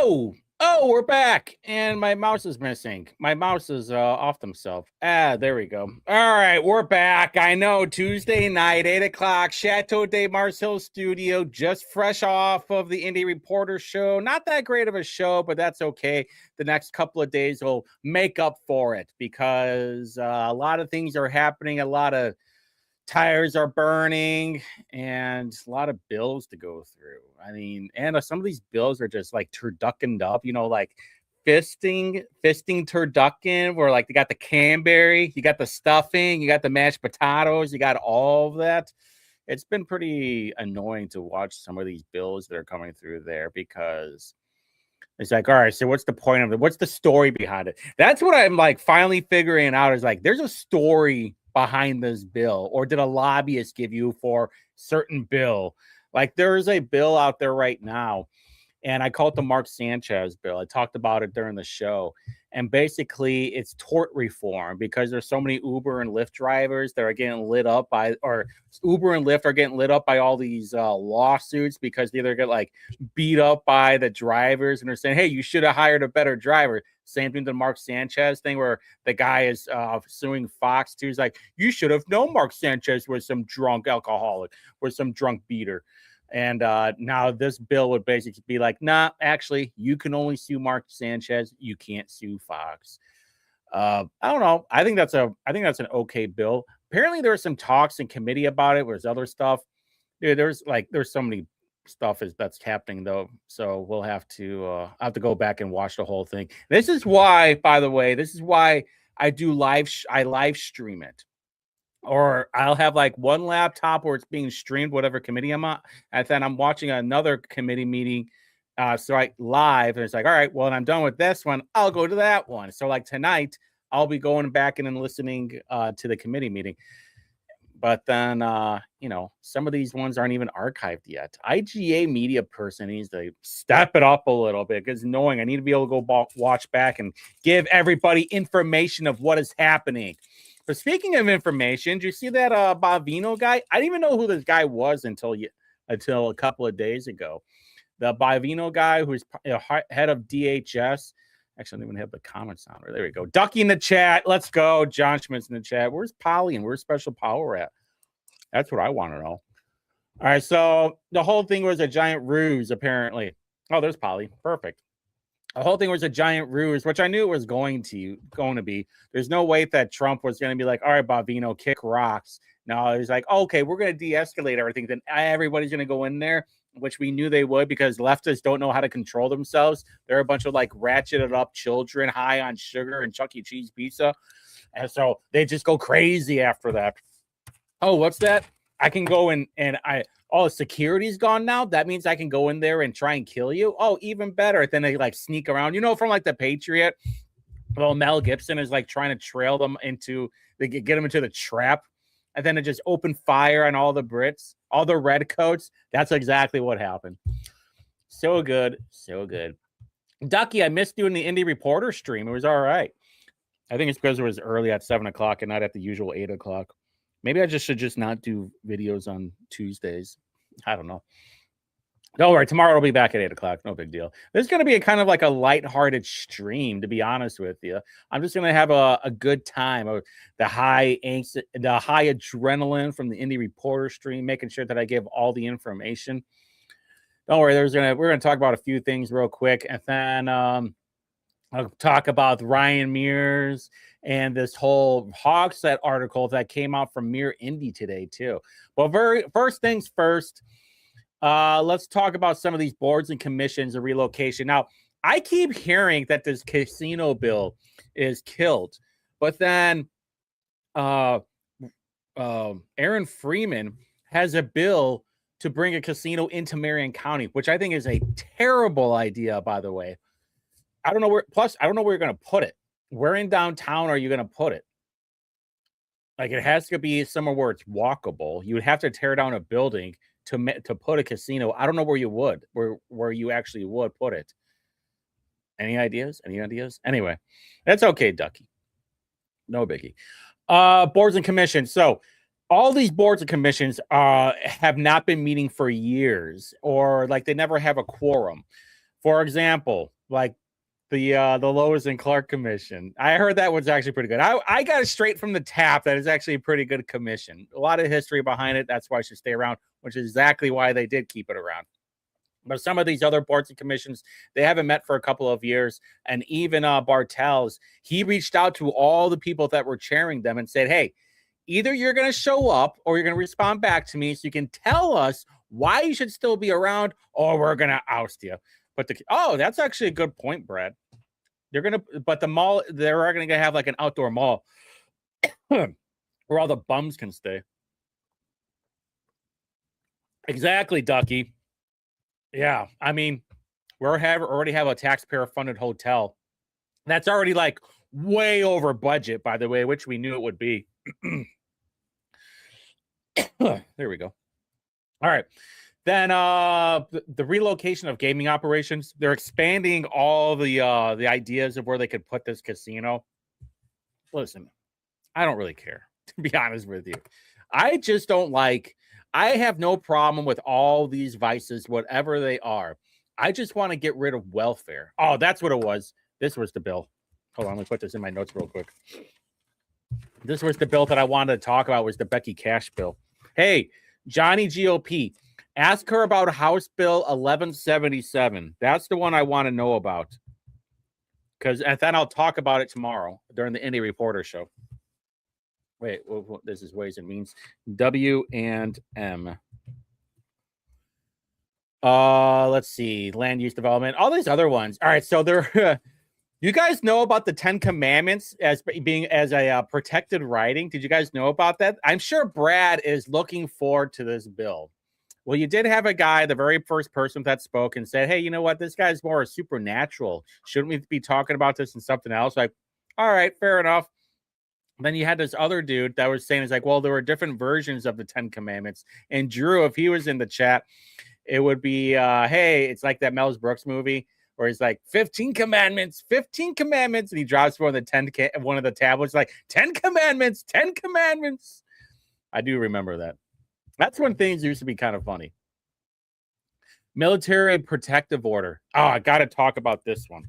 Oh, we're back, and my mouse is missing. My mouse is off themselves. There we go. All right, we're back. I know, Tuesday night, 8 o'clock, Chateau de Marseille studio, just fresh off of the Indie Reporter show. Not that great of a show, but that's okay. The next couple of days will make up for it because a lot of things are happening, a lot of tires are burning, and a lot of bills to go through. I mean, and some of these bills are just like turduckened up, like fisting turducken, where like they got the cranberry, you got the stuffing, you got the mashed potatoes, you got all of that. It's been pretty annoying to watch some of these bills that are coming through there because it's like, all right, so what's the point of it? What's the story behind it? That's what I'm like finally figuring out is like, there's a story behind this bill, or did a lobbyist give you for certain bill? Like there is a bill out there right now, and I call it the Mark Sanchez bill. I talked about it during the show, and basically it's tort reform because there's so many Uber and Lyft drivers that are getting lit up by, or Uber and Lyft are getting lit up by all these lawsuits because they either get like beat up by the drivers and they're saying, hey, you should have hired a better driver. Same thing to the Mark Sanchez thing where the guy is suing Fox too. He's like, you should have known Mark Sanchez was some drunk alcoholic, was some drunk beater. And now this bill would basically be like, nah, actually, you can only sue Mark Sanchez. You can't sue Fox. I don't know. I think that's an okay bill. Apparently, there was some talks in committee about it. There's other stuff. Dude, there's so many stuff that's happening though. So we'll have to go back and watch the whole thing. This is why, by the way, I do live stream it. Or I'll have like one laptop where it's being streamed, whatever committee I'm on, and then I'm watching another committee meeting. So I live, and it's like, all right, well, when I'm done with this one, I'll go to that one. So like tonight, I'll be going back in and listening to the committee meeting. But then, some of these ones aren't even archived yet. IGA media person needs to step it up a little bit because knowing I need to be able to go watch back and give everybody information of what is happening. But speaking of information, do you see that Bavino guy? I didn't even know who this guy was until a couple of days ago. The Bavino guy who's head of DHS. Actually, I don't even have the comments on. There we go. Ducky in the chat. Let's go. John Schmidt's in the chat. Where's Polly and where's Special Power at? That's what I want to know. All right, so the whole thing was a giant ruse, apparently. Oh, there's Polly. Perfect. The whole thing was a giant ruse, which I knew it was going to be. There's no way that Trump was going to be like, all right, Bavino, kick rocks. No, he's like, okay, we're going to de-escalate everything. Then everybody's going to go in there, which we knew they would because leftists don't know how to control themselves. They're a bunch of like ratcheted up children high on sugar and Chuck E. Cheese pizza. And so they just go crazy after that. Oh, what's that? I can go the security's gone now. That means I can go in there and try and kill you. Oh, even better. Then they like sneak around, from like the Patriot. Well, Mel Gibson is like trying to trail them get them into the trap. And then it just opened fire on all the Brits, all the redcoats. That's exactly what happened. So good. So good. Ducky, I missed doing the Indie Reporter stream. It was all right. I think it's because it was early at 7 o'clock and not at the usual 8 o'clock. Maybe I should not do videos on Tuesdays. I don't know. Don't worry. Tomorrow I'll be back at 8 o'clock. No big deal. This is going to be a kind of like a lighthearted stream, to be honest with you. I'm just going to have a good time. The high angst, the high adrenaline from the Indie Reporter stream, making sure that I give all the information. Don't worry. We're going to talk about a few things real quick. And then I'll talk about Ryan Mears and this whole Hogset article that came out from Mirror Indie today, too. Well, first things first, let's talk about some of these boards and commissions and relocation. Now, I keep hearing that this casino bill is killed, but then Aaron Freeman has a bill to bring a casino into Marion County, which I think is a terrible idea, by the way. I don't know where you're going to put it. Where in downtown are you going to put it? Like, it has to be somewhere where it's walkable. You would have to tear down a building to put a casino. I don't know where you would, where you actually would put it. Any ideas? Anyway, that's okay, Ducky. No biggie. Boards and commissions. So all these boards and commissions have not been meeting for years, or like they never have a quorum. For example, like the Lois and Clark commission. I heard that was actually pretty good. I got it straight from the tap. That is actually a pretty good commission. A lot of history behind it. That's why it should stay around, which is exactly why they did keep it around. But some of these other boards and commissions, they haven't met for a couple of years. And even Bartels, he reached out to all the people that were chairing them and said, hey, either you're going to show up or you're going to respond back to me so you can tell us why you should still be around, or we're going to oust you. But that's actually a good point, Brad. But the mall, they're going to have like an outdoor mall where all the bums can stay. Exactly, Ducky. Yeah, I mean, already have a taxpayer-funded hotel that's already like way over budget, by the way, which we knew it would be. There we go. All right. Then the relocation of gaming operations, they're expanding all the ideas of where they could put this casino. Listen, I don't really care, to be honest with you. I just don't like. I have no problem with all these vices, whatever they are. I just want to get rid of welfare. Oh, that's what it was. This was the bill. Hold on, let me put this in my notes real quick. This was the bill that I wanted to talk about, was the Becky Cash bill. Hey, Johnny GOP, ask her about House Bill 1177. That's the one I want to know about. And then I'll talk about it tomorrow during the Indie Reporter show. Wait, this is Ways and Means. W and M. Let's see. Land use development. All these other ones. All right, so there. You guys know about the 10 Commandments as being a protected writing? Did you guys know about that? I'm sure Brad is looking forward to this bill. Well, you did have a guy, the very first person that spoke, and said, hey, you know what? This guy's more supernatural. Shouldn't we be talking about this and something else? Like, all right, fair enough. Then you had this other dude that was saying, it's like, well, there were different versions of the 10 Commandments. And Drew, if he was in the chat, it would be, hey, it's like that Mel Brooks movie where he's like, 15 commandments, 15 commandments. And he drops one of the tablets, like 10 commandments, 10 commandments. I do remember that. That's when things used to be kind of funny. Military protective order. Oh, I got to talk about this one.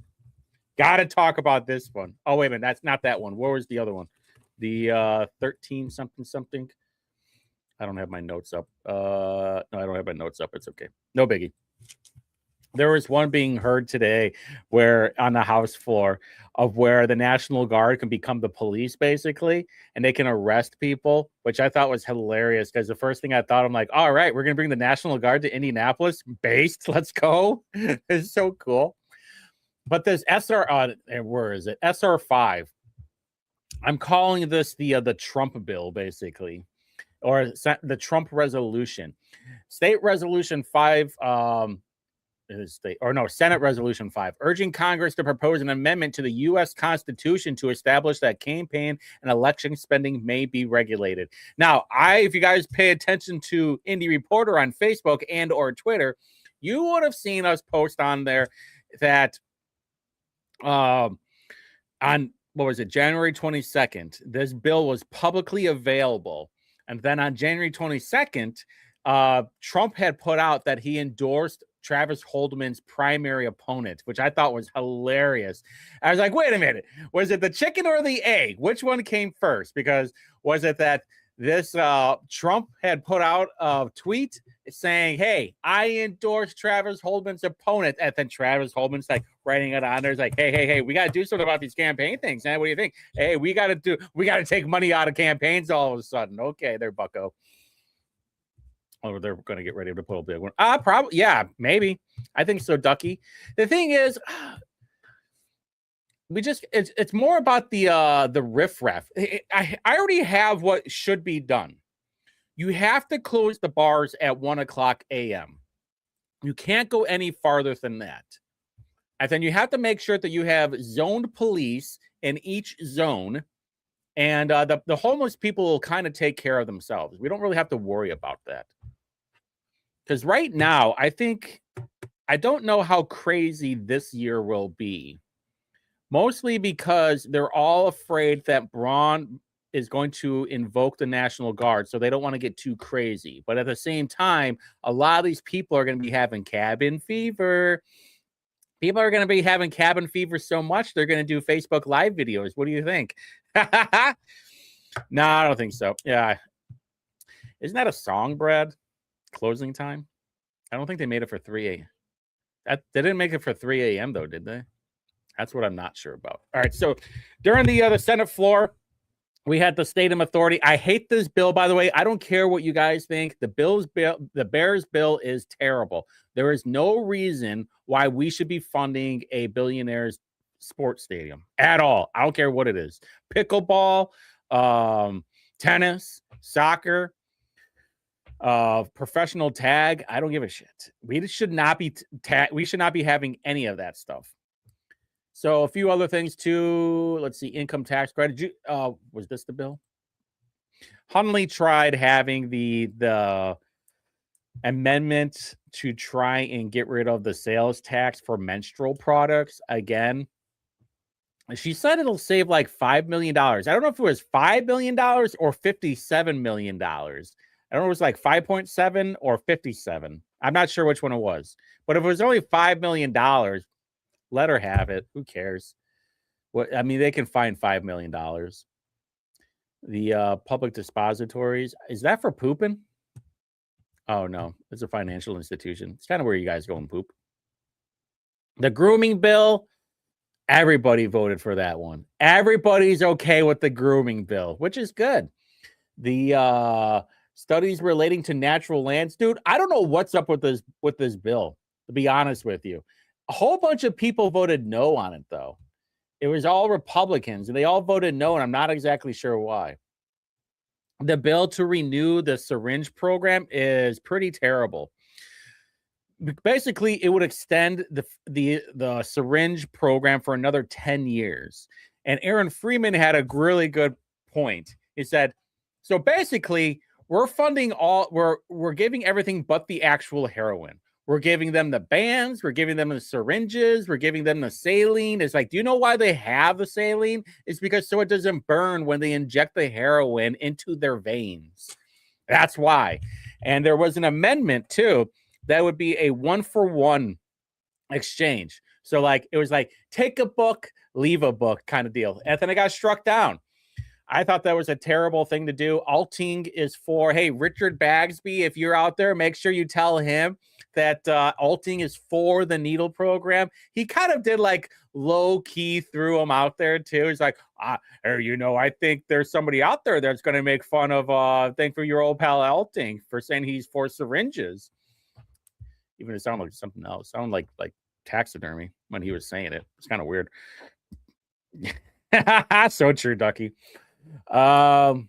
Oh, wait a minute. That's not that one. Where was the other one? The 13 something. I don't have my notes up. No, I don't have my notes up. It's okay. No biggie. There was one being heard today where on the House floor of where the National Guard can become the police, basically, and they can arrest people, which I thought was hilarious because the first thing I thought, I'm like, all right, we're going to bring the National Guard to Indianapolis. Based. Let's go. It's so cool. But this where is it? SR5. I'm calling this the Trump bill, basically, or the Trump resolution. State Resolution 5, Senate Resolution 5, urging Congress to propose an amendment to the U.S. Constitution to establish that campaign and election spending may be regulated. Now, if you guys pay attention to Indie Reporter on Facebook and or Twitter, you would have seen us post on there that on what was it, January 22nd, this bill was publicly available. And then on January 22nd, Trump had put out that he endorsed Travis Holdman's primary opponent, which I thought was hilarious. I was like, wait a minute, was it the chicken or the egg? Which one came first? Because was it that this Trump had put out a tweet saying, hey, I endorse Travis Holdman's opponent, and then Travis Holdman's like writing it on there. It's like, hey, we got to do something about these campaign things, man. What do you think? Hey, we got to take money out of campaigns all of a sudden. Okay, there, bucko. Oh, they're going to get ready to pull a big one. Probably, yeah, maybe. I think so, Ducky. The thing is, it's more about the riffraff. I already have what should be done. You have to close the bars at 1:00 a.m. You can't go any farther than that. And then you have to make sure that you have zoned police in each zone. And the homeless people will kind of take care of themselves. We don't really have to worry about that. Because right now, I don't know how crazy this year will be. Mostly because they're all afraid that Braun is going to invoke the National Guard, so they don't want to get too crazy. But at the same time, a lot of these people are going to be having cabin fever. People are going to be having cabin fever so much, they're going to do Facebook Live videos. What do you think? No, I don't think so. Yeah. Isn't that a song, Brad? Closing time? I don't think they made it for 3 a.m. They didn't make it for 3 a.m., though, did they? That's what I'm not sure about. All right. So during the Senate floor, we had the Stadium Authority. I hate this bill, by the way. I don't care what you guys think. The Bears bill is terrible. There is no reason why we should be funding a billionaire's sports stadium at all. I don't care what it is. Pickleball, tennis, soccer, professional tag. I don't give a shit. We should not be we should not be having any of that stuff. So a few other things too. Let's see, income tax credit. Was this the bill? Hunley tried having the amendment to try and get rid of the sales tax for menstrual products again. She said it'll save like $5 million. I don't know if it was $5 million or $57 million. I don't know if it was like 5.7 or 57. I'm not sure which one it was. But if it was only $5 million, let her have it. Who cares? What I mean, they can find $5 million. The public depositories, is that for pooping? Oh no, it's a financial institution. It's kind of where you guys go and poop. The grooming bill, everybody voted for that one. Everybody's okay with the grooming bill, which is good. The studies relating to natural lands, dude, I don't know what's up with this bill, to be honest with you. A whole bunch of people voted no on it, though. It was all Republicans, and they all voted no, and I'm not exactly sure why. The bill to renew the syringe program is pretty terrible. Basically, it would extend the syringe program for another 10 years. And Aaron Freeman had a really good point. He said, so basically, we're funding we're giving everything but the actual heroin. We're giving them the bands. We're giving them the syringes. We're giving them the saline. It's like, do you know why they have the saline? It's because so it doesn't burn when they inject the heroin into their veins. That's why. And there was an amendment, too, that would be a 1-for-1 exchange. So, like, it was like, take a book, leave a book kind of deal. And then it got struck down. I thought that was a terrible thing to do. Alting is for, hey, Richard Bagsby, if you're out there, make sure you tell him that Alting is for the needle program. He kind of did like low key threw him out there too. He's like, I think there's somebody out there that's going to make fun of thing for your old pal Alting for saying he's for syringes. Even it sounded like something else. It sounded like taxidermy when he was saying it. It's kind of weird. So true, Ducky. The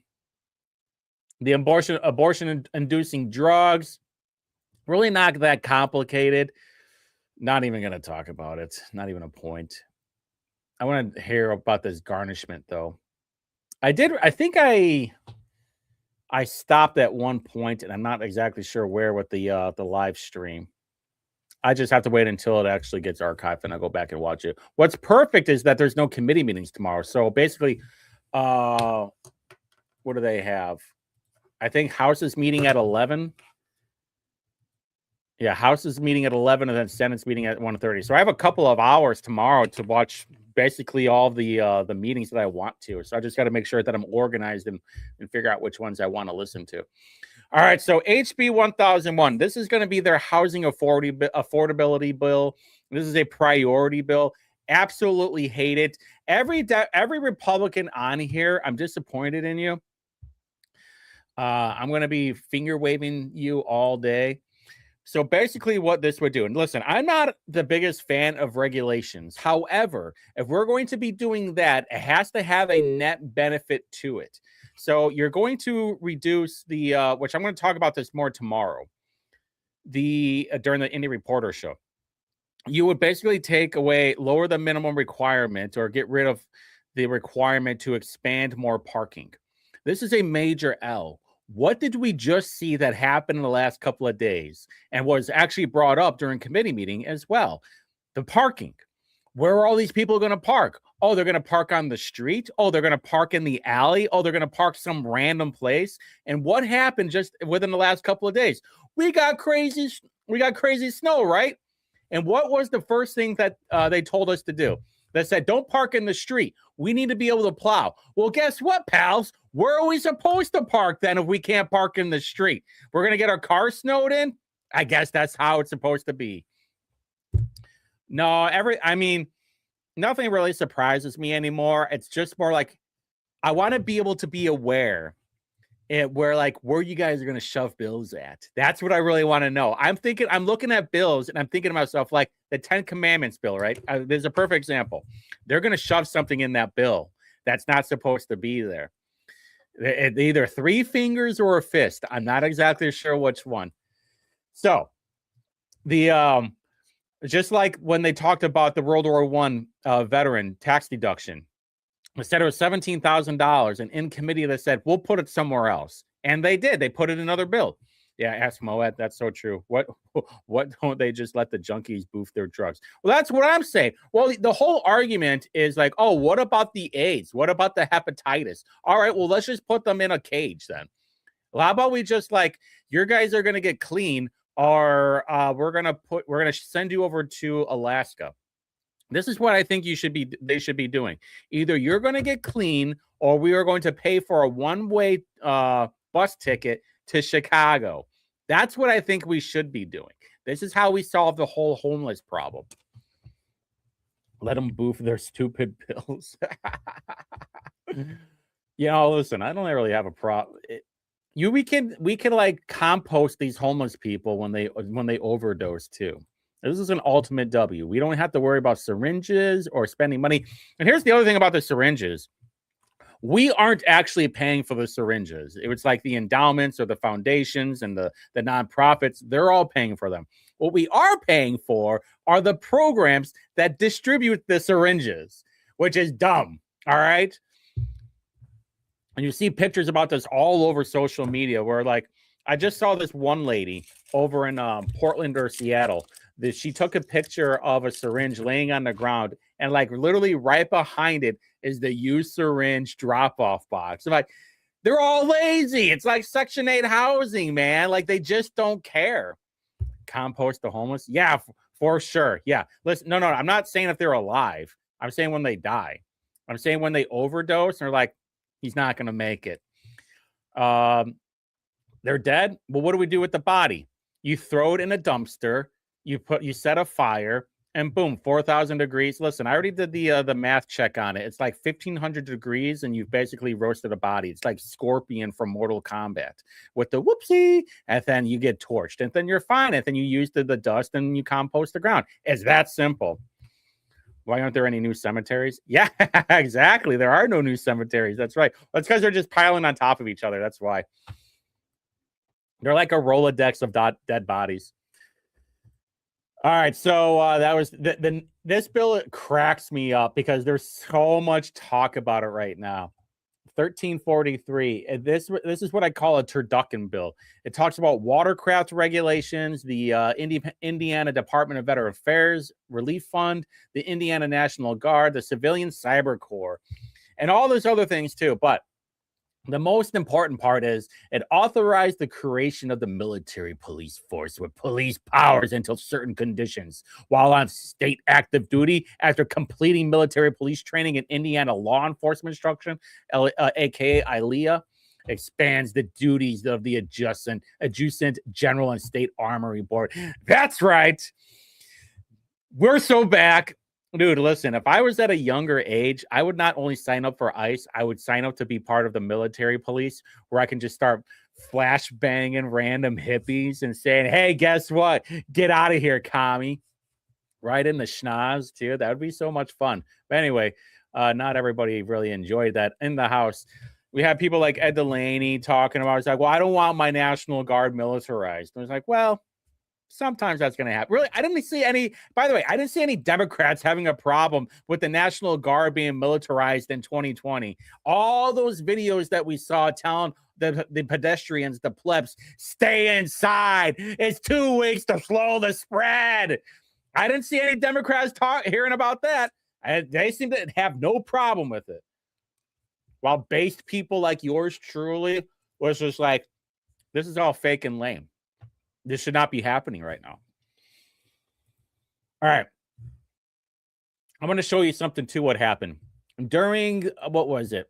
abortion inducing drugs, really not that complicated. Not even going to talk about it. Not even a point. I want to hear about this garnishment though. I think I stopped at one point, and I'm not exactly sure where with the live stream. I just have to wait until it actually gets archived and I'll go back and watch it. What's perfect is that there's no committee meetings tomorrow. So basically, what do they have? I think House is meeting at 11. Yeah, House is meeting at 11 and then Senate's meeting at 1:30. So I have a couple of hours tomorrow to watch basically all the meetings that I want to. So I just got to make sure that I'm organized and figure out which ones I want to listen to. All right, so HB 1001. This is going to be their housing affordability bill. This is a priority bill. Absolutely hate it. Every Republican on here, I'm disappointed in you. I'm going to be finger waving you all day. So basically what this would do, and listen, I'm not the biggest fan of regulations. However, if we're going to be doing that, it has to have a net benefit to it. So you're going to reduce the, which I'm going to talk about this more tomorrow, during the Indie Reporter show. You would basically lower the minimum requirement or get rid of the requirement to expand more parking. This is a major L. What did we just see that happened in the last couple of days and was actually brought up during committee meeting as well? The parking. Where are all these people going to park? Oh, they're going to park on the street. Oh, they're going to park in the alley. Oh, they're going to park some random place. And what happened just within the last couple of days? We got crazy snow, right? And what was the first thing that they told us to do? They said, don't park in the street. We need to be able to plow. Well, guess what, pals? Where are we supposed to park then if we can't park in the street? We're going to get our car snowed in? I guess that's how it's supposed to be. No, nothing really surprises me anymore. It's just more like I want to be able to be aware where you guys are going to shove bills at. That's what I really want to know. I'm looking at bills and I'm thinking to myself, like the 10 Commandments bill, right? There's a perfect example. They're going to shove something in that bill that's not supposed to be there. Either 3 fingers or a fist. I'm not exactly sure which one. So the just like when they talked about the World War I veteran tax deduction, instead it was $17,000, and in committee they said we'll put it somewhere else, and they did. They put it in another bill. Yeah, ask Moet. That's so true. What don't they just let the junkies boof their drugs? Well, that's what I'm saying. Well, the whole argument is like, oh, what about the AIDS? What about the hepatitis? All right, well, let's just put them in a cage then. Well, how about we just like, your guys are gonna get clean, or we're gonna send you over to Alaska. This is what I think they should be doing. Either you're going to get clean, or we are going to pay for a one-way bus ticket to Chicago. That's what I think we should be doing. This is how we solve the whole homeless problem. Let them boof their stupid bills. Listen, I don't really have a problem. We can like compost these homeless people when they overdose too. This is an ultimate W. We don't have to worry about syringes or spending money. And here's the other thing about the syringes. We aren't actually paying for the syringes. It was like the endowments or the foundations and the nonprofits. They're all paying for them. What we are paying for are the programs that distribute the syringes, which is dumb. All right. And you see pictures about this all over social media where, like, I just saw this one lady over in Portland or Seattle. She took a picture of a syringe laying on the ground, and like literally right behind it is the used syringe drop-off box. I'm like, they're all lazy. It's like Section 8 housing, man. Like, they just don't care. Compost the homeless? Yeah, for sure. Yeah. Listen, no, I'm not saying if they're alive. I'm saying when they die. I'm saying when they overdose and they're like, he's not going to make it. They're dead. Well, what do we do with the body? You throw it in a dumpster. You set a fire, and boom, 4,000 degrees. Listen, I already did the math check on it. It's like 1,500 degrees, and you've basically roasted a body. It's like Scorpion from Mortal Kombat with the whoopsie, and then you get torched, and then you're fine. And then you use the dust, and you compost the ground. It's that simple. Why aren't there any new cemeteries? Yeah, exactly. There are no new cemeteries. That's right. That's because they're just piling on top of each other. That's why. They're like a Rolodex of dead bodies. All right, so that was this bill. It cracks me up because there's so much talk about it right now. 1343. This is what I call a turducken bill. It talks about watercraft regulations, the Indiana Department of Veteran Affairs Relief Fund, the Indiana National Guard, the Civilian Cyber Corps, and all those other things too. But the most important part is it authorized the creation of the military police force with police powers until certain conditions while on state active duty after completing military police training in Indiana law enforcement instruction, aka ILEA, expands the duties of the adjacent general and state armory board. That's right. We're so back. Dude, listen, if I was at a younger age, I would not only sign up for ICE, I would sign up to be part of the military police where I can just start flash banging random hippies and saying, hey, guess what? Get out of here, commie. Right in the schnoz, too. That would be so much fun. But anyway, not everybody really enjoyed that in the House. We had people like Ed Delaney talking about, it's like, well, I don't want my National Guard militarized. And I was like, well, sometimes that's going to happen. Really, I didn't see any, by the way, I didn't see any Democrats having a problem with the National Guard being militarized in 2020. All those videos that we saw telling the pedestrians, the plebs, stay inside. It's 2 weeks to slow the spread. I didn't see any Democrats hearing about that. They seem to have no problem with it. While based people like yours truly was just like, this is all fake and lame. This should not be happening right now. All right. I'm going to show you something too. What happened during what was it?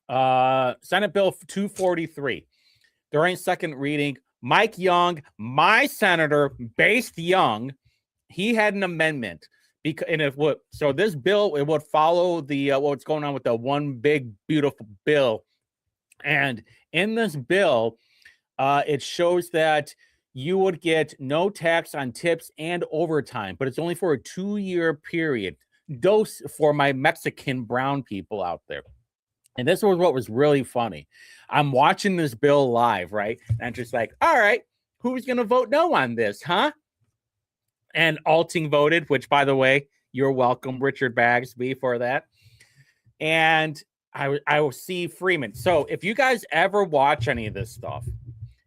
Senate Bill 243 during second reading. Mike Young, my senator, based Young, he had an amendment because and if what so this bill it would follow the what's going on with the one big beautiful bill, and in this bill, it shows that you would get no tax on tips and overtime, but it's only for a 2-year period. Dose for my Mexican brown people out there. And this was what was really funny. I'm watching this bill live, right? And I'm just like, all right, who's going to vote no on this, huh? And Alting voted, which, by the way, you're welcome, Richard Bagsby, for that. And I will see Freeman. So if you guys ever watch any of this stuff,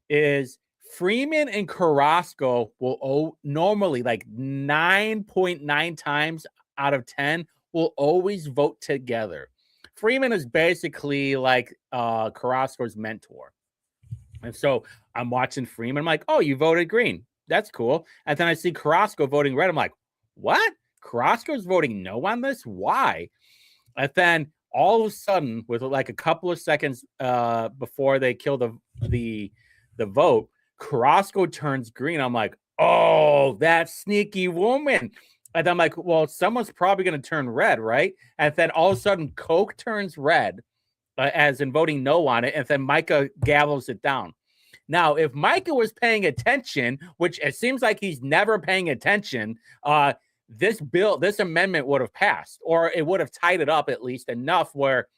is Freeman and Carrasco will normally like 9.9 times out of 10 will always vote together. Freeman is basically like Carrasco's mentor. And so I'm watching Freeman. I'm like, oh, you voted green. That's cool. And then I see Carrasco voting red. I'm like, what? Carrasco's voting no on this? Why? And then all of a sudden, with like a couple of seconds before they kill the vote, Carrasco turns green. I'm like, oh, that sneaky woman. And I'm like, well, someone's probably going to turn red, right? And then all of a sudden, Coke turns red, as in voting no on it. And then Micah gavels it down. Now, if Micah was paying attention, which it seems like he's never paying attention, this amendment would have passed, or it would have tied it up at least enough where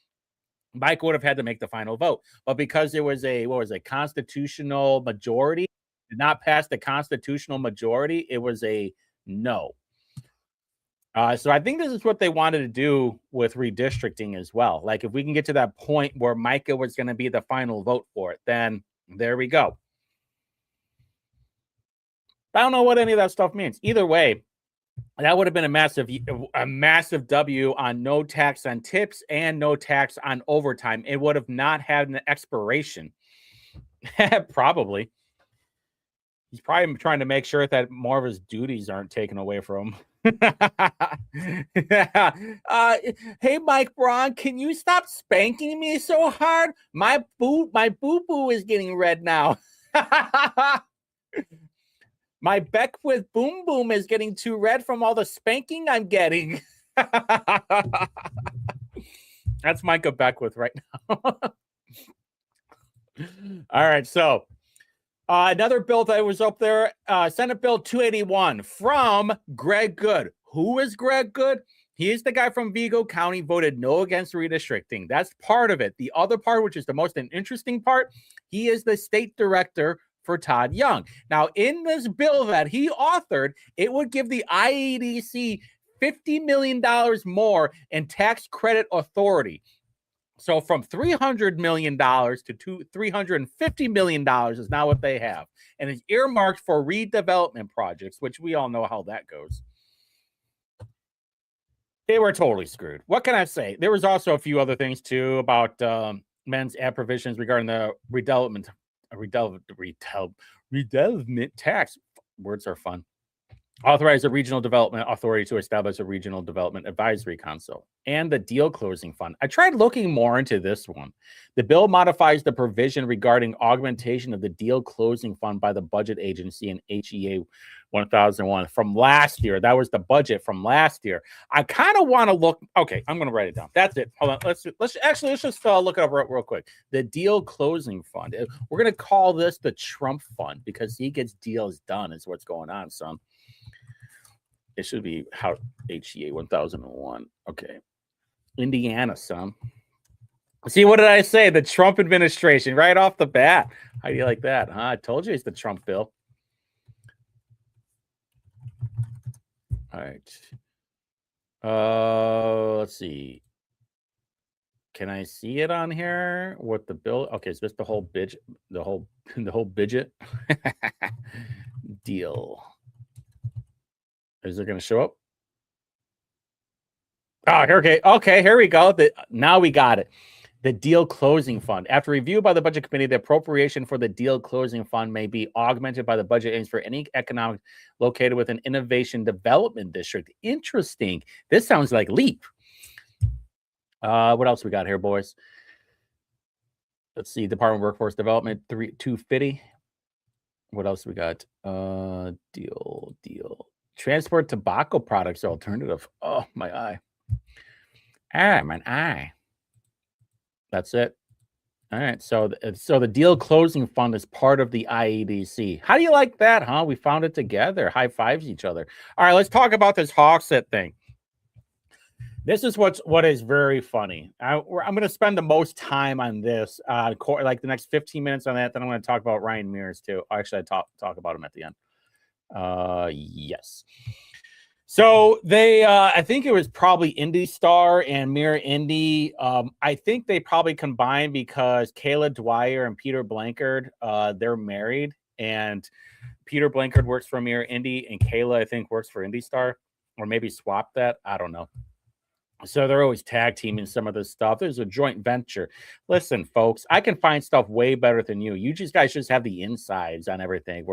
Mike would have had to make the final vote. But because it was a constitutional majority, did not pass the constitutional majority, it was a no. So I think this is what they wanted to do with redistricting as well. Like if we can get to that point where Micah was going to be the final vote for it, then there we go. I don't know what any of that stuff means. Either way, that would have been a massive W on no tax on tips and no tax on overtime. It would have not had an expiration. Probably. He's probably trying to make sure that more of his duties aren't taken away from him. Hey, Mike Braun, can you stop spanking me so hard? My boo-boo is getting red now. My Beckwith boom boom is getting too red from all the spanking I'm getting. That's Micah Beckwith right now. All right, so another bill that was up there, Senate Bill 281 from Greg Good. Who is Greg Good? He is the guy from Vigo County, voted no against redistricting. That's part of it. The other part, which is the most interesting part, he is the state director for Todd Young. Now, in this bill that he authored, it would give the IEDC $50 million more in tax credit authority. So from $300 million to $350 million is now what they have. And it's earmarked for redevelopment projects, which we all know how that goes. They were totally screwed. What can I say? There was also a few other things, too, about men's ad provisions regarding the redevelopment tax. Words are fun. Authorize a regional development authority to establish a regional development advisory council and the deal closing fund. I tried looking more into this one. The bill modifies the provision regarding augmentation of the deal closing fund by the budget agency in HEA 1001 from last year. That was the budget from last year. I kind of want to look. Okay, I'm going to write it down. That's it. Hold on. Let's just look it up real quick. The deal closing fund. We're going to call this the Trump fund because he gets deals done is what's going on, son. It should be how HEA 1001. Okay. Indiana, son. See, what did I say? The Trump administration right off the bat. How do you like that? Huh? I told you it's the Trump bill. All right. Let's see. Can I see it on here? What the bill? Okay, is this the whole bidget? The whole bidget? Deal. Is it going to show up? Oh, okay, here we go. Now we got it. The deal closing fund. After review by the budget committee, the appropriation for the deal closing fund may be augmented by the budget aims for any economic located with an innovation development district. Interesting. This sounds like LEAP. What else we got here, boys? Let's see. Department of Workforce Development, 250. What else we got? Deal. Transport tobacco products alternative. Oh, my eye. My eye. That's it. All right. So the deal closing fund is part of the IEDC. How do you like that, huh? We found it together. High fives each other. All right. Let's talk about this Hawkset thing. This is what is very funny. I'm going to spend the most time on this, like the next 15 minutes on that. Then I'm going to talk about Ryan Mears too. Actually, I talk about him at the end. Yes. So they, I think it was probably Indie Star and Mirror Indie. I think they probably combined because Kayla Dwyer and Peter Blankard, they're married, and Peter Blankard works for Mirror Indie, and Kayla, I think, works for Indie Star, or maybe swap that. I don't know. So they're always tag teaming some of this stuff. There's a joint venture. Listen, folks, I can find stuff way better than you. You guys just have the insides on everything.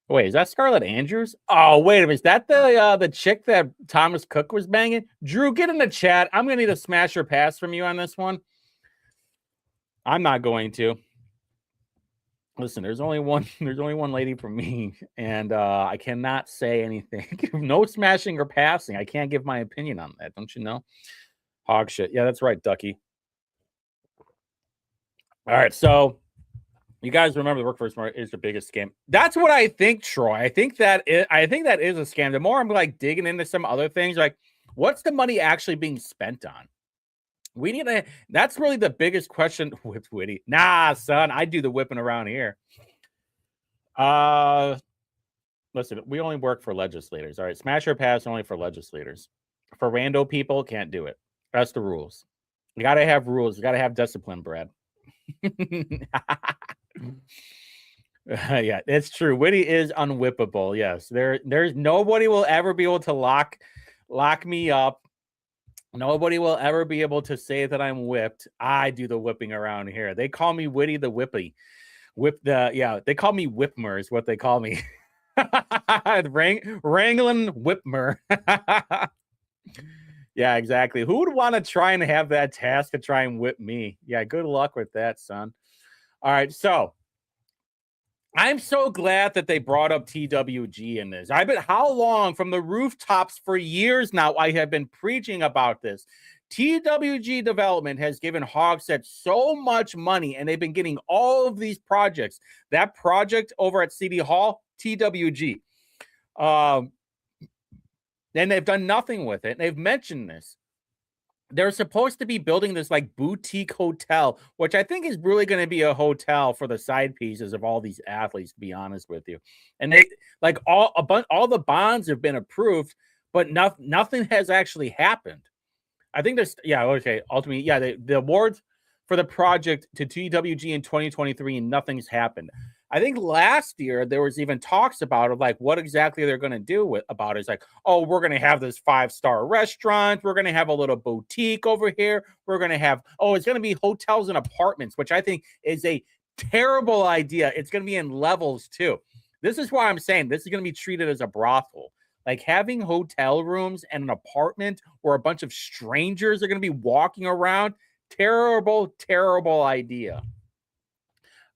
Wait, is that Scarlett Andrews? Oh, wait a minute. Is that the chick that Thomas Cook was banging? Drew, get in the chat. I'm gonna need a smash or pass from you on this one. I'm not going to. Listen, there's only one lady for me, and I cannot say anything. No smashing or passing. I can't give my opinion on that. Don't you know? Hog shit. Yeah, that's right, Ducky. All right, so you guys remember the Workforce Smart is the biggest scam. That's what I think, Troy. I think that is a scam. The more I'm like digging into some other things, like what's the money actually being spent on? We need to. That's really the biggest question with Whitty. Nah, son, I do the whipping around here. Listen, we only work for legislators. All right, smash or pass only for legislators. For rando people, can't do it. That's the rules. You got to have rules. You got to have discipline, Brad. Yeah, it's true. Whitty is unwhippable. Yes, there's nobody will ever be able to lock me up. Nobody will ever be able to say that I'm whipped. I do the whipping around here. They call me Whitty the Whippy. They call me Whipmer is what they call me. Wrangling Whipmer. Yeah, exactly. Who would want to try and have that task to try and whip me? Yeah, good luck with that, son. All right, so I'm so glad that they brought up TWG in this. How long from the rooftops for years now I have been preaching about this. TWG Development has given Hogset so much money, and they've been getting all of these projects. That project over at City Hall, TWG. And they've done nothing with it. And they've mentioned this. They're supposed to be building this like boutique hotel, which I think is really going to be a hotel for the side pieces of all these athletes, to be honest with you. And they like all the bonds have been approved, but nothing has actually happened. I think there's ultimately, the awards for the project to TWG in 2023 and nothing's happened. I think last year there was even talks about it, like what exactly they're going to do about it. It's like, oh, we're going to have this 5-star restaurant. We're going to have a little boutique over here. We're going to have, it's going to be hotels and apartments, which I think is a terrible idea. It's going to be in levels too. This is why I'm saying this is going to be treated as a brothel. Like having hotel rooms and an apartment where a bunch of strangers are going to be walking around. Terrible, terrible idea.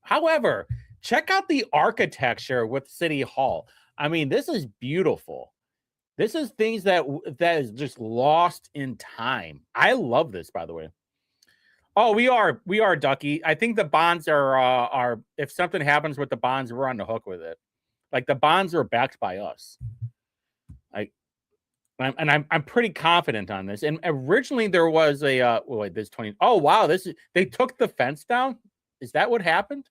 However, check out the architecture with City Hall. I mean, this is beautiful. This is things that is just lost in time. I love this, by the way. Oh, we are Ducky. I think the bonds are if something happens with the bonds, we're on the hook with it. Like the bonds are backed by us. I'm pretty confident on this. And originally there was a this 20. Oh wow, they took the fence down. Is that what happened?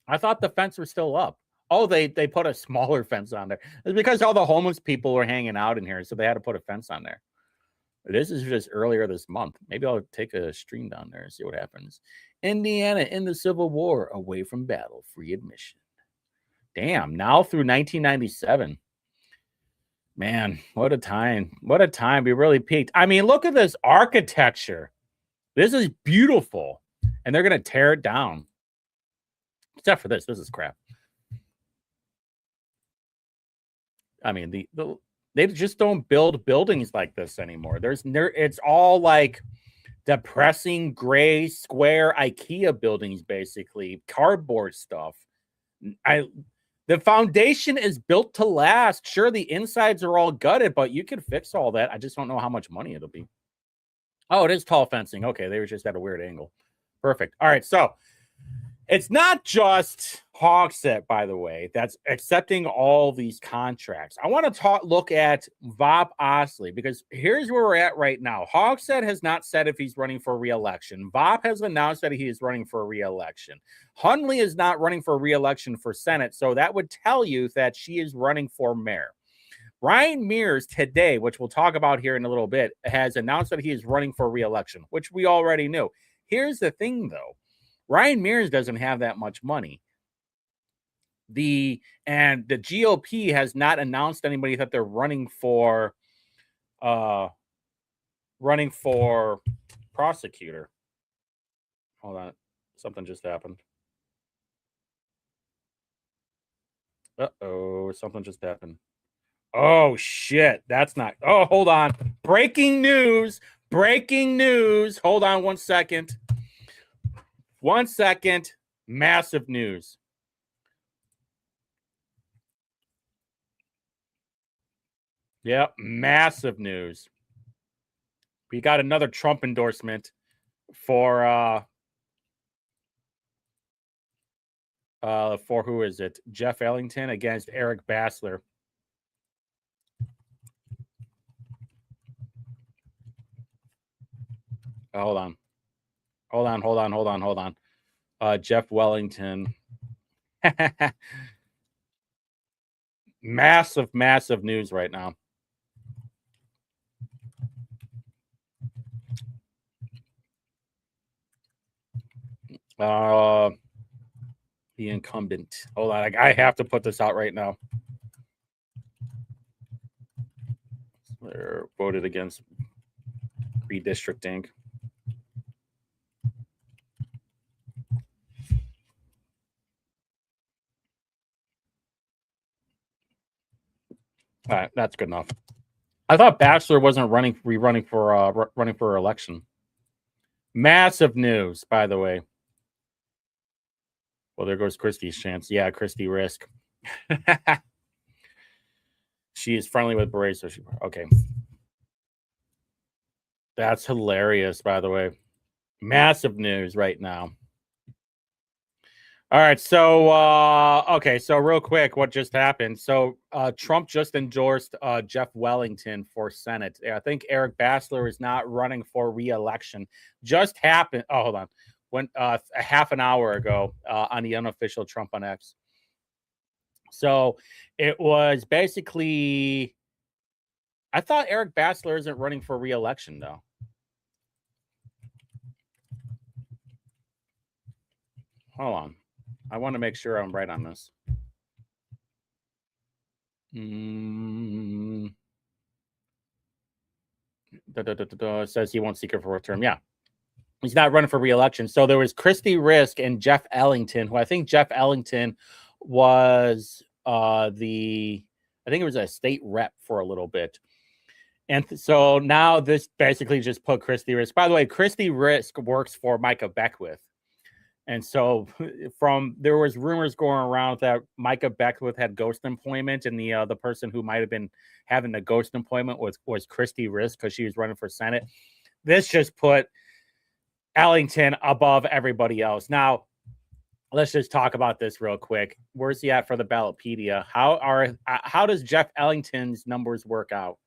I thought the fence was still up. Oh, they put a smaller fence on there. It's because all the homeless people were hanging out in here, so they had to put a fence on there. This is just earlier this month. Maybe I'll take a stream down there and see what happens. Indiana in the Civil War, away from battle, free admission. Damn, now through 1997. Man, what a time. What a time. We really peaked. I mean, look at this architecture. This is beautiful. And they're going to tear it down. Except for this. This is crap. I mean, they just don't build buildings like this anymore. It's all like depressing gray square IKEA buildings, basically cardboard stuff. The foundation is built to last. Sure, the insides are all gutted, but you can fix all that. I just don't know how much money it'll be. Oh, it is tall fencing. Okay, they were just at a weird angle. Perfect. All right, so it's not just Hogsett, by the way, that's accepting all these contracts. I want to look at Bob Osley, because here's where we're at right now. Hogsett has not said if he's running for re-election. Bob has announced that he is running for re-election. Hundley is not running for re-election for Senate, so that would tell you that she is running for mayor. Ryan Mears today, which we'll talk about here in a little bit, has announced that he is running for re-election, which we already knew. Here's the thing, though. Ryan Mears doesn't have that much money. The GOP has not announced anybody that they're running for prosecutor. Hold on. Something just happened. Uh-oh, something just happened. Oh, shit. That's not... Oh, hold on. Breaking news. Breaking news. Hold on 1 second. 1 second. Massive news. Yep, massive news. We got another Trump endorsement for who is it? Jeff Ellington against Eric Bassler. Hold on. Jeff Wellington. Massive news right now. The incumbent. Hold on. I have to put this out right now. They're voted against redistricting. All right, that's good enough. I thought Bassler wasn't running for election. Massive news, by the way. Well, there goes Christie's chance. Yeah, Christie risk. She is friendly with Berets, so okay. That's hilarious, by the way. Massive news right now. All right, so okay, so real quick, what just happened? So Trump just endorsed Jeff Wellington for Senate. I think Eric Bassler is not running for re-election. Just happened. Oh, hold on. When a half an hour ago on the unofficial Trump on X. So it was basically. I thought Eric Bassler isn't running for re-election though. Hold on. I want to make sure I'm right on this. It says he won't seek it for a term. Yeah. He's not running for re-election. So there was Christie Risk and Jeff Ellington, who I think Jeff Ellington was I think it was a state rep for a little bit. And so now this basically just put Christie Risk. By the way, Christie Risk works for Micah Beckwith. And so there was rumors going around that Micah Beckwith had ghost employment, and the person who might have been having the ghost employment was Christie Risk because she was running for Senate. This just put Ellington above everybody else. Now, let's just talk about this real quick. Where's he at for the Ballotpedia? How does Jeff Ellington's numbers work out?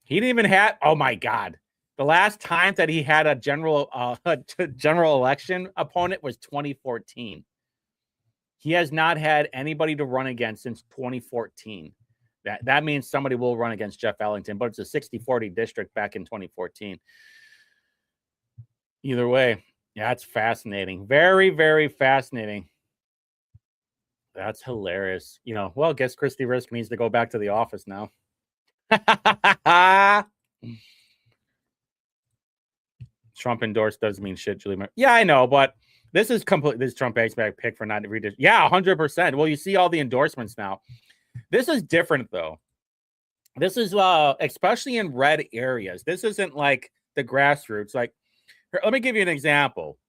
He didn't even have. Oh my God. The last time that he had a general election opponent was 2014. He has not had anybody to run against since 2014. That means somebody will run against Jeff Ellington, but it's a 60-40 district back in 2014. Either way, yeah, it's fascinating. Very, very fascinating. That's hilarious. Well, I guess Christie Risk needs to go back to the office now. Trump endorsed doesn't mean shit, Julie. Yeah, I know, but this is complete. This Trump back pick for not redistricting. Yeah, 100%. Well, you see all the endorsements now. This is different though. This is especially in red areas. This isn't like the grassroots. Like, let me give you an example.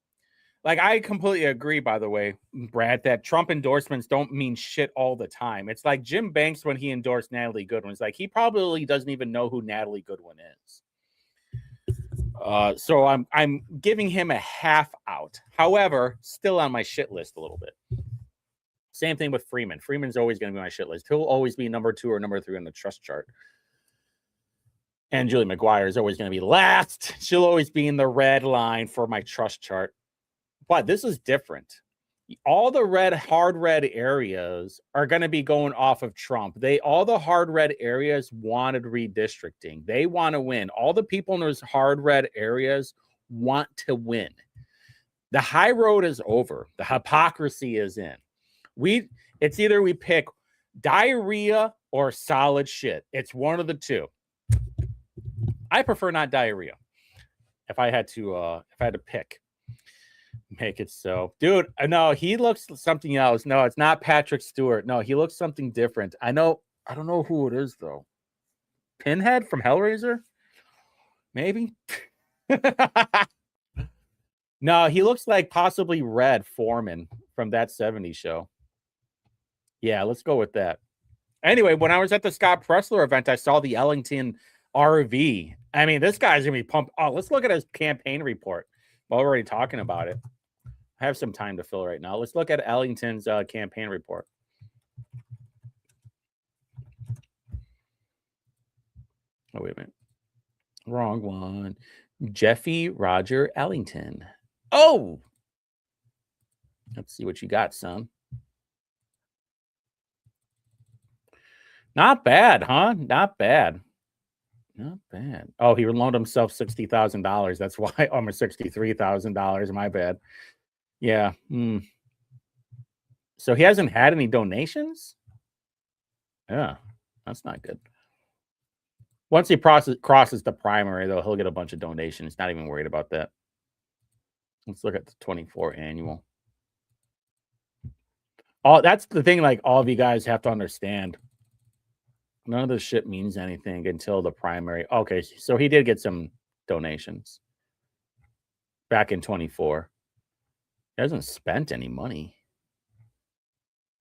Like, I completely agree, by the way, Brad, that Trump endorsements don't mean shit all the time. It's like Jim Banks when he endorsed Natalie Goodwin. It's like he probably doesn't even know who Natalie Goodwin is. So I'm giving him a half out. However, still on my shit list a little bit. Same thing with Freeman. Freeman's always going to be on my shit list. He'll always be number 2 or number 3 on the trust chart. And Julie McGuire is always going to be last. She'll always be in the red line for my trust chart. But this is different. All the hard red areas are going to be going off of Trump. All the hard red areas wanted redistricting. They want to win. All the people in those hard red areas want to win. The high road is over. The hypocrisy is in. It's either we pick diarrhea or solid shit. It's one of the two. I prefer not diarrhea. If I had to pick. Make it so. Dude, no, he looks something else. No, it's not Patrick Stewart. No, he looks something different. I don't know who it is, though. Pinhead from Hellraiser? Maybe? No, he looks like possibly Red Foreman from That 70s Show. Yeah, let's go with that. Anyway, when I was at the Scott Pressler event, I saw the Ellington RV. I mean, this guy's going to be pumped. Oh, let's look at his campaign report. We're already talking about it. I have some time to fill right now. Let's look at Ellington's campaign report. Oh, wait a minute. Wrong one. Jeffy Roger Ellington. Oh! Let's see what you got, son. Not bad, huh? Not bad. Not bad. Oh, he loaned himself $60,000. That's why, almost $63,000. My bad. Yeah. So he hasn't had any donations? Yeah, that's not good. Once he crosses the primary, though, he'll get a bunch of donations. Not even worried about that. Let's look at the 24 annual. Oh, that's the thing, like, all of you guys have to understand. None of this shit means anything until the primary. Okay, so he did get some donations back in 24. He hasn't spent any money.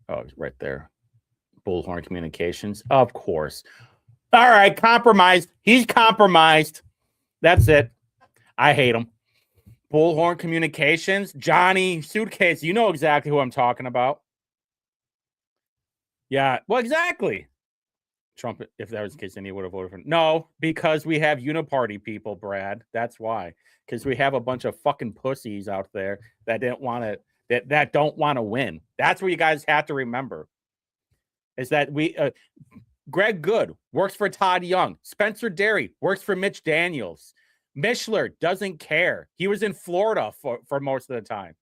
Oh, it's right there. Bullhorn Communications. Of course. All right, compromised. He's compromised. That's it. I hate him. Bullhorn Communications. Johnny Suitcase. You know exactly who I'm talking about. Yeah, well, exactly. Trump, if that was the case, then he would have voted for. No, because we have uniparty people, Brad. That's why. Because we have a bunch of fucking pussies out there that didn't want to, that don't want to win. That's what you guys have to remember. Is that Greg Good works for Todd Young. Spencer Derry works for Mitch Daniels. Mishler doesn't care. He was in Florida for most of the time.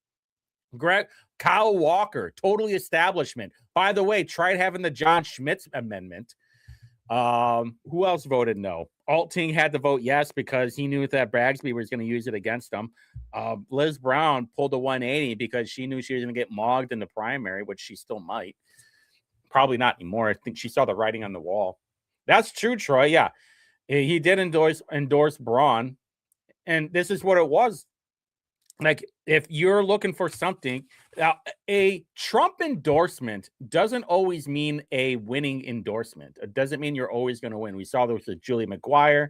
Kyle Walker, totally establishment. By the way, tried having the John Schmitz amendment. Who else voted no? Alting had to vote yes because he knew that Bragsby was going to use it against him. Liz Brown pulled a 180 because she knew she was going to get mogged in the primary, which she still might. Probably not anymore. I think she saw the writing on the wall. That's true, Troy. Yeah, he did endorse Braun, and this is what it was. Like, if you're looking for something, a Trump endorsement doesn't always mean a winning endorsement. It doesn't mean you're always going to win. We saw this with Julie McGuire.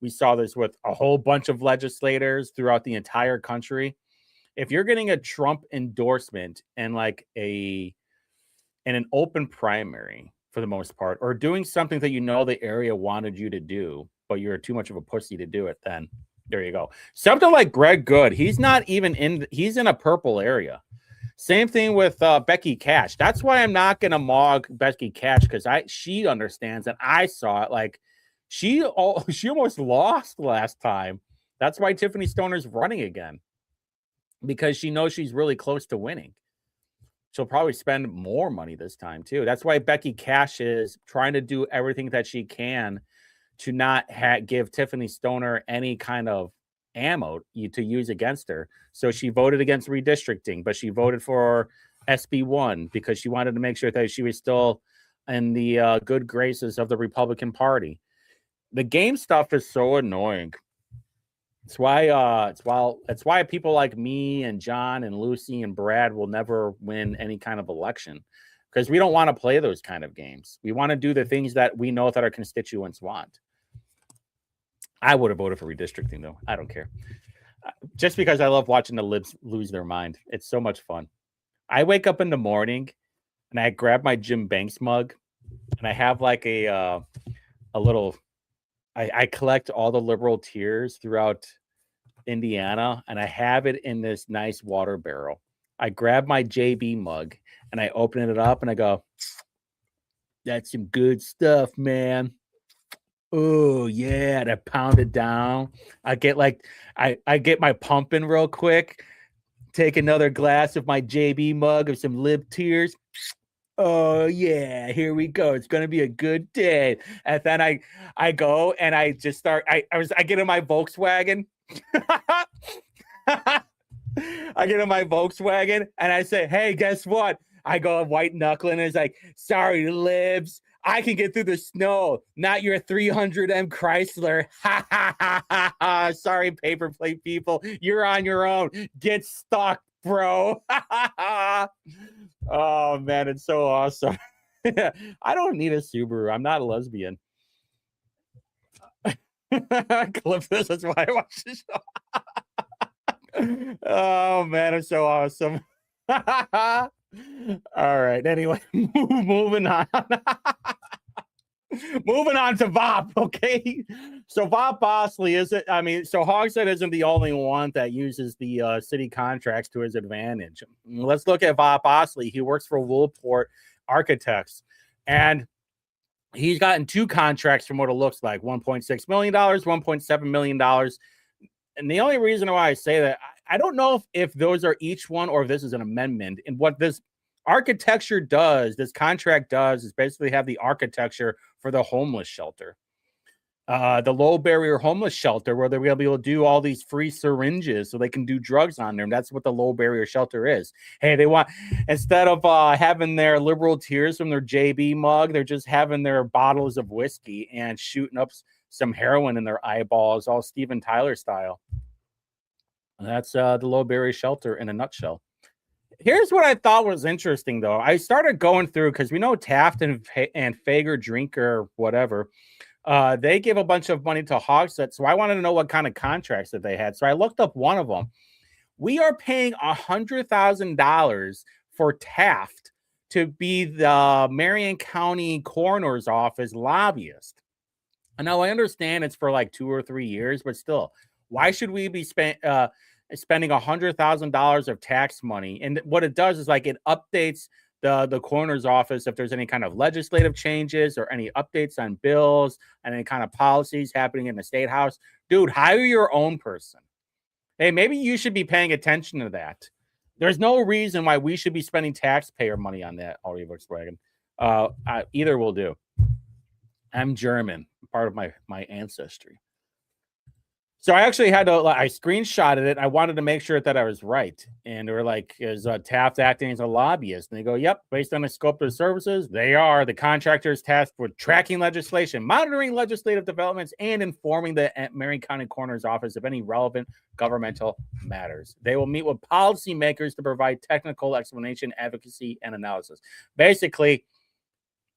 We saw this with a whole bunch of legislators throughout the entire country. If you're getting a Trump endorsement and like in an open primary for the most part, or doing something that you know the area wanted you to do, but you're too much of a pussy to do it, then there you go. Something like Greg Good. He's not even he's in a purple area. Same thing with Becky Cash. That's why I'm not going to mog Becky Cash, because she understands, and I saw it. Like, she almost lost last time. That's why Tiffany Stoner's running again, because she knows she's really close to winning. She'll probably spend more money this time too. That's why Becky Cash is trying to do everything that she can to not give Tiffany Stoner any kind of ammo to use against her. So she voted against redistricting, but she voted for SB1 because she wanted to make sure that she was still in the good graces of the Republican Party. The game stuff is so annoying. It's why people like me and John and Lucy and Brad will never win any kind of election, because we don't want to play those kind of games. We want to do the things that we know that our constituents want. I would have voted for redistricting, though. I don't care. Just because I love watching the libs lose their mind. It's so much fun. I wake up in the morning and I grab my Jim Banks mug and I have like a little. I collect all the liberal tears throughout Indiana, and I have it in this nice water barrel. I grab my JB mug and I open it up and I go, "That's some good stuff, man." Oh yeah, and I pound it down. I get I get my pump in real quick. Take another glass of my JB mug of some lib tears. Oh yeah, here we go. It's gonna be a good day. And then I go and I just start. I get in my Volkswagen. I get in my Volkswagen and I say, "Hey, guess what?" I go white knuckling and it's like, "Sorry, libs. I can get through the snow, not your 300M Chrysler." Ha ha ha ha ha. Sorry, paper plate people. You're on your own. Get stuck, bro. Oh man, it's so awesome. I don't need a Subaru. I'm not a lesbian. Clip this. That's why I watch the show. Oh man, it's so awesome. All right. Anyway, moving on. Moving on to Vop, okay? So Vop Bosley isn't, so Hogshead isn't the only one that uses the city contracts to his advantage. Let's look at Vop Bosley. He works for Woolport Architects, and he's gotten 2 contracts from what it looks like, $1.6 million, $1.7 million. And the only reason why I say that, I don't know if those are each one or if this is an amendment. And what this architecture does, this contract does, is basically have the architecture for the homeless shelter, the low barrier homeless shelter, where they'll be able to do all these free syringes so they can do drugs on them. That's what the low barrier shelter is. Hey, they want, instead of having their liberal tears from their JB mug, they're just having their bottles of whiskey and shooting up some heroin in their eyeballs, all Steven Tyler style. And that's the low barrier shelter in a nutshell. Here's what I thought was interesting, though. I started going through, because we know Taft and Fager Drinker, whatever, they give a bunch of money to Hogshead. So I wanted to know what kind of contracts that they had. So I looked up one of them. We are paying $100,000 for Taft to be the Marion County Coroner's Office lobbyist. And now I understand it's for like 2 or 3 years, but still, why should we be spending $100,000 of tax money? And what it does is like it updates the coroner's office if there's any kind of legislative changes or any updates on bills and any kind of policies happening in the state house. Dude, hire your own person. Hey, maybe you should be paying attention to that. There's no reason why we should be spending taxpayer money on that. Volkswagen. Either will do. I'm German, part of my ancestry. So I actually had to, I screenshotted it. I wanted to make sure that I was right. And they were like, is Taft acting as a lobbyist? And they go, yep, based on the scope of the services, they are. The contractor is tasked with tracking legislation, monitoring legislative developments, and informing the Marion County Coroner's Office of any relevant governmental matters. They will meet with policymakers to provide technical explanation, advocacy, and analysis. Basically,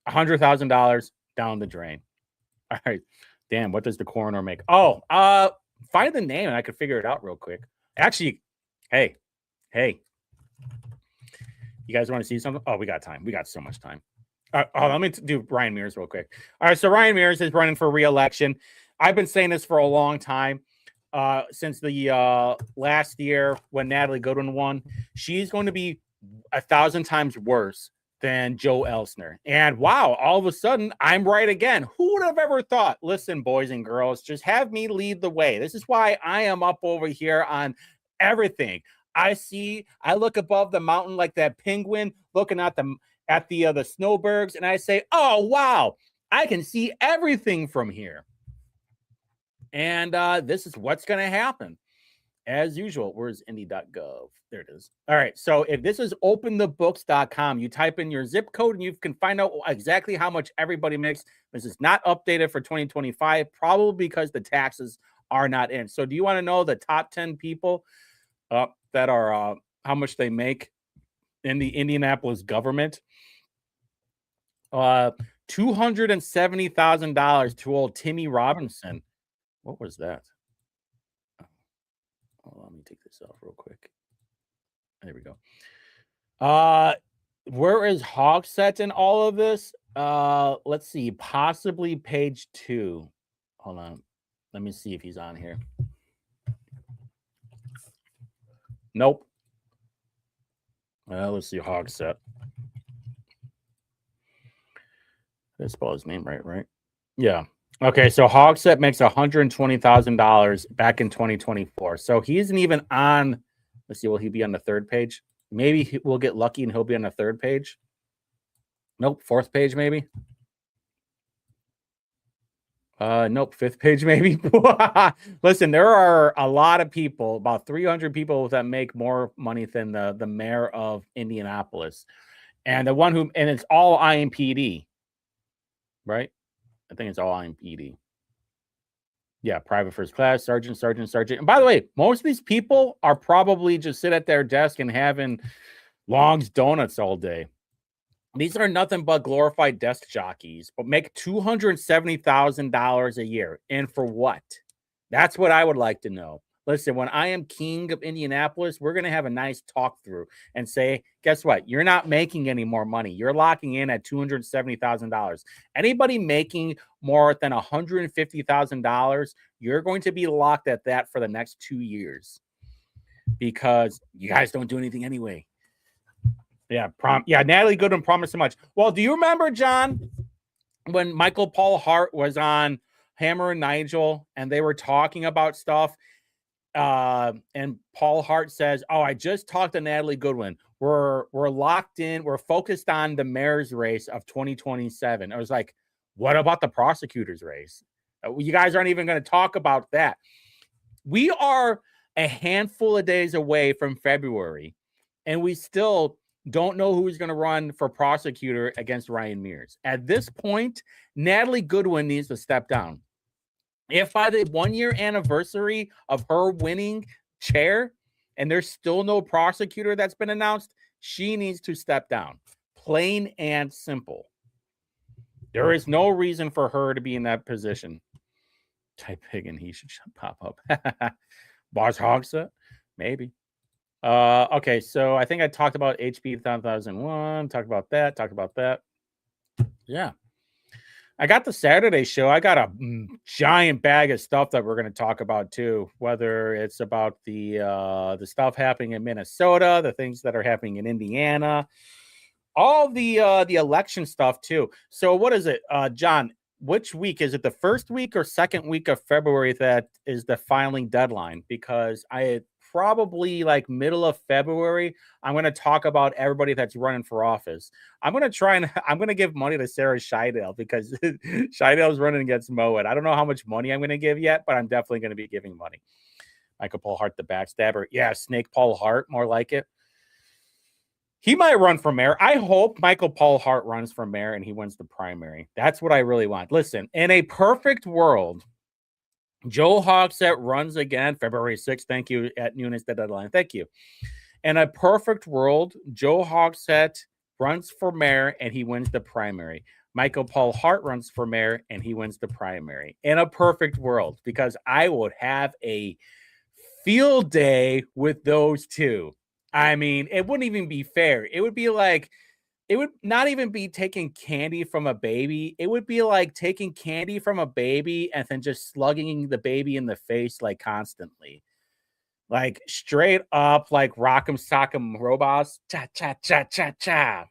$100,000 down the drain. All right. Damn, what does the coroner make? Oh, find the name and I could figure it out real quick. Actually, hey, you guys want to see something? Oh, we got time. We got so much time. Let me do Ryan Mears real quick. All right, so Ryan Mears is running for re-election. I've been saying this for a long time, since the last year when Natalie Goodwin won. She's going to be 1,000 times worse than Joe Elsner. And wow, all of a sudden, I'm right again. Who would have ever thought? Listen, boys and girls, just have me lead the way. This is why I am up over here on everything. I look above the mountain like that penguin looking at the snowbergs, and I say, oh, wow, I can see everything from here. And this is what's going to happen. as usual. Where's Indy.gov? There it is. All right. So if this is openthebooks.com, you type in your zip code and you can find out exactly how much everybody makes. This is not updated for 2025, probably because the taxes are not in. So do you want to know the top 10 people that are how much they make in the Indianapolis government? $270,000 to old Timmy Robinson. What was that? Oh, let me take this off real quick. There we go. Where is Hogsett in all of this? Let's see. Possibly page 2. Hold on. Let me see if he's on here. Nope. Let's see. Hogsett. Did I spell his name right? Yeah. Okay, so Hogsett makes $120,000 back in 2024. So he isn't even on. Let's see. Will he be on the third page? Maybe we'll get lucky and he'll be on the third page. Nope. Fourth page, maybe. Nope. Fifth page, maybe. Listen, there are a lot of people, about 300 people that make more money than the mayor of Indianapolis, and it's all IMPD, right? I think it's all IMPD. Yeah, private first class, sergeant. And by the way, most of these people are probably just sit at their desk and having Long's Donuts all day. These are nothing but glorified desk jockeys, but make $270,000 a year. And for what? That's what I would like to know. Listen, when I am king of Indianapolis, we're going to have a nice talk through and say, guess what? You're not making any more money. You're locking in at $270,000. Anybody making more than $150,000, you're going to be locked at that for the next 2 years because you guys don't do anything anyway. Yeah, Natalie Goodwin promised so much. Well, do you remember, John, when Michael Paul Hart was on Hammer and Nigel and they were talking about stuff? And Paul Hart says, "Oh, I just talked to Natalie Goodwin. We're locked in. We're focused on the mayor's race of 2027." I was like, "What about the prosecutor's race? You guys aren't even going to talk about that." We are a handful of days away from February, and we still don't know who's going to run for prosecutor against Ryan Mears. At this point, Natalie Goodwin needs to step down. If by the 1-year anniversary of her winning chair and there's still no prosecutor that's been announced, she needs to step down. Plain and simple. There is no reason for her to be in that position. Type pig and he should pop up. Boss Hogsett? Maybe. Okay, so I think I talked about HB 1001. Talked about that. Yeah. I got the Saturday show. I got a giant bag of stuff that we're going to talk about too, whether it's about the stuff happening in Minnesota, the things that are happening in Indiana, all the election stuff too. So what is it, John? Which week is it? The first week or second week of February that is the filing deadline? Because probably like middle of February, I'm going to talk about everybody that's running for office. I'm going to give money to Sarah Scheidel because Scheidel's running against Mowat. I don't know how much money I'm going to give yet, but I'm definitely going to be giving money. Michael Paul Hart, the backstabber. Yeah, Snake Paul Hart, more like it. He might run for mayor. I hope Michael Paul Hart runs for mayor and he wins the primary. That's what I really want. Listen, in a perfect world, Joe Hogsett runs again February 6th. Thank you at Nunes, the deadline. Thank you. In a perfect world, Joe Hogsett runs for mayor and he wins the primary. Michael Paul Hart runs for mayor and he wins the primary. In a perfect world, because I would have a field day with those two. I mean, it wouldn't even be fair. It would be like, it would not even be taking candy from a baby. It would be like taking candy from a baby and then just slugging the baby in the face like constantly. Like straight up, like Rock'em Sock'em Robots. Cha, cha, cha, cha, cha.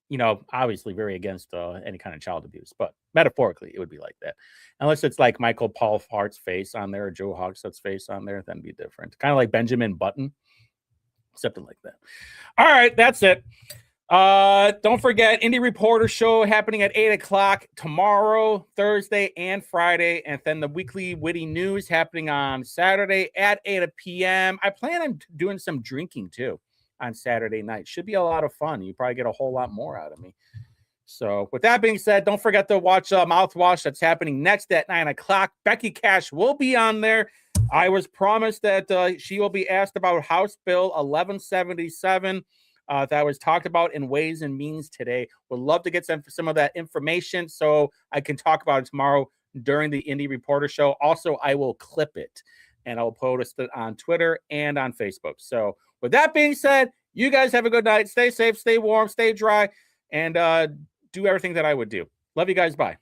You know, obviously very against any kind of child abuse, but metaphorically, it would be like that. Unless it's like Michael Paul Hart's face on there or Joe Hogsett's face on there, then be different. Kind of like Benjamin Button. Something like that. All right, that's it. Don't forget Indie Reporter show happening at 8 o'clock tomorrow, Thursday, and Friday, and then the weekly Whitty News happening on Saturday at 8 p.m. I plan on doing some drinking too on Saturday night. Should be a lot of fun. You probably get a whole lot more out of me. So with that being said, don't forget to watch Mouthwash. That's happening next at 9 o'clock. Becky Cash will be on there. I was promised that she will be asked about House Bill 1177 that was talked about in Ways and Means today. Would love to get some of that information so I can talk about it tomorrow during the Indie Reporter show. Also, I will clip it and I'll post it on Twitter and on Facebook. So with that being said, you guys have a good night. Stay safe, stay warm, stay dry, and do everything that I would do. Love you guys. Bye.